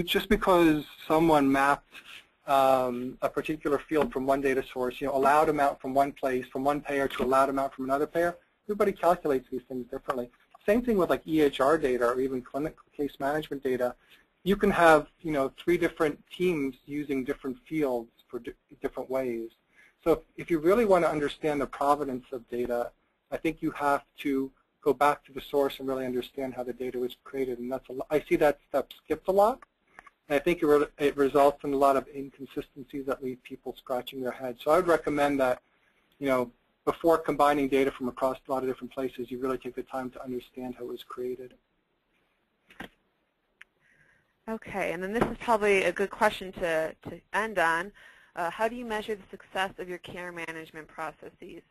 Just because someone mapped a particular field from one data source, allowed amount from one place, from one payer to allowed amount from another payer, everybody calculates these things differently. Same thing with like EHR data or even clinical case management data. You can have, 3 different teams using different fields for different ways. So if you really want to understand the provenance of data, I think you have to go back to the source and really understand how the data was created. And I see that step skipped a lot. And I think it results in a lot of inconsistencies that leave people scratching their heads. So I would recommend that, before combining data from across a lot of different places, you really take the time to understand how it was created. Okay, and then this is probably a good question to end on. How do you measure the success of your care management processes?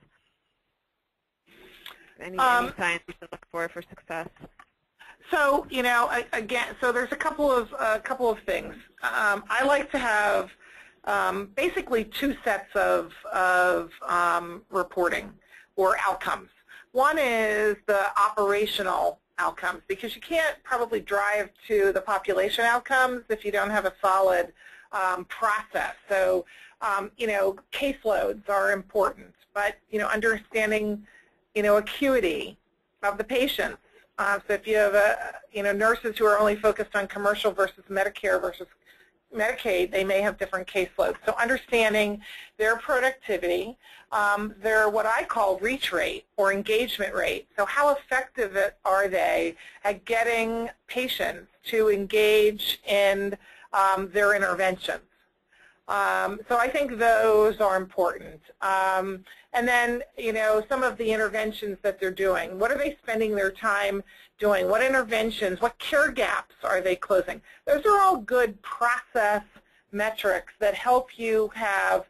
Any signs you should look for success? So, again, so there's a couple of things. I like to have basically 2 sets of reporting or outcomes. One is the operational outcomes, because you can't probably drive to the population outcomes if you don't have a solid process. So, caseloads are important, but, understanding, acuity of the patients. So if you have, nurses who are only focused on commercial versus Medicare versus Medicaid, they may have different caseloads. So understanding their productivity, their what I call reach rate or engagement rate. So how effective are they at getting patients to engage in their interventions? So I think those are important. And then, some of the interventions that they're doing. What are they spending their time doing? What interventions, what care gaps are they closing? Those are all good process metrics that help you have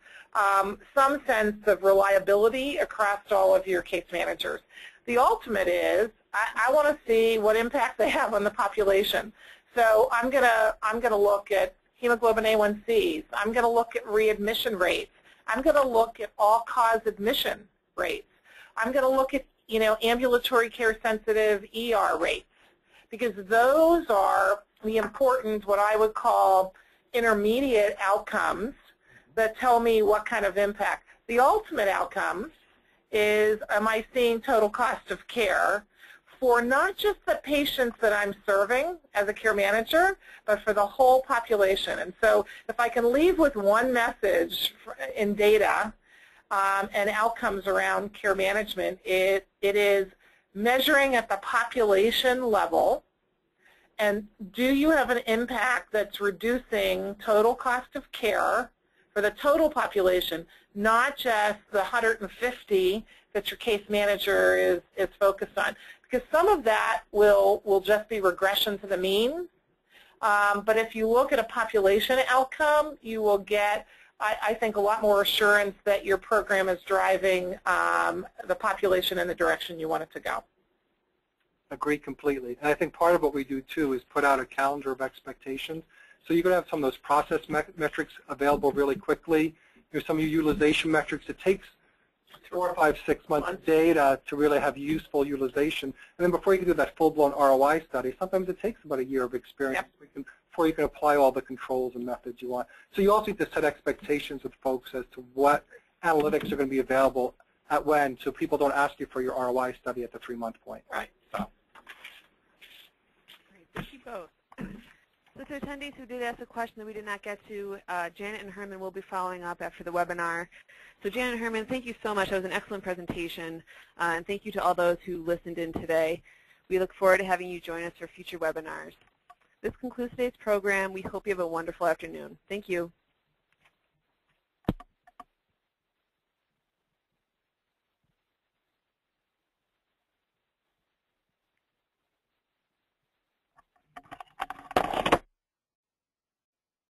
some sense of reliability across all of your case managers. The ultimate is, I want to see what impact they have on the population. So I'm gonna look at hemoglobin A1Cs. I'm going to look at readmission rates. I'm going to look at all-cause admission rates. I'm going to look at, ambulatory care sensitive ER rates, because those are the important, what I would call intermediate outcomes that tell me what kind of impact. The ultimate outcomes is, am I seeing total cost of care for not just the patients that I'm serving as a care manager, but for the whole population. And so if I can leave with one message in data and outcomes around care management, it is measuring at the population level, and do you have an impact that's reducing total cost of care for the total population, not just the 150 that your case manager is focused on. Because some of that will just be regression to the mean. But if you look at a population outcome, you will get, I think, a lot more assurance that your program is driving the population in the direction you want it to go. Agree completely. And I think part of what we do, too, is put out a calendar of expectations. So you're going to have some of those process metrics available really quickly. There's some of your utilization metrics. It takes 4, 5, 6 months of data to really have useful utilization. And then before you can do that full-blown ROI study, sometimes it takes about a year of experience before you can apply all the controls and methods you want. So you also need to set expectations with folks as to what analytics are going to be available at when, so people don't ask you for your ROI study at the 3-month point. Right. So. Great. Thank you both. So to attendees who did ask a question that we did not get to, Janet and Herman will be following up after the webinar. So Janet and Herman, thank you so much. That was an excellent presentation. And thank you to all those who listened in today. We look forward to having you join us for future webinars. This concludes today's program. We hope you have a wonderful afternoon. Thank you.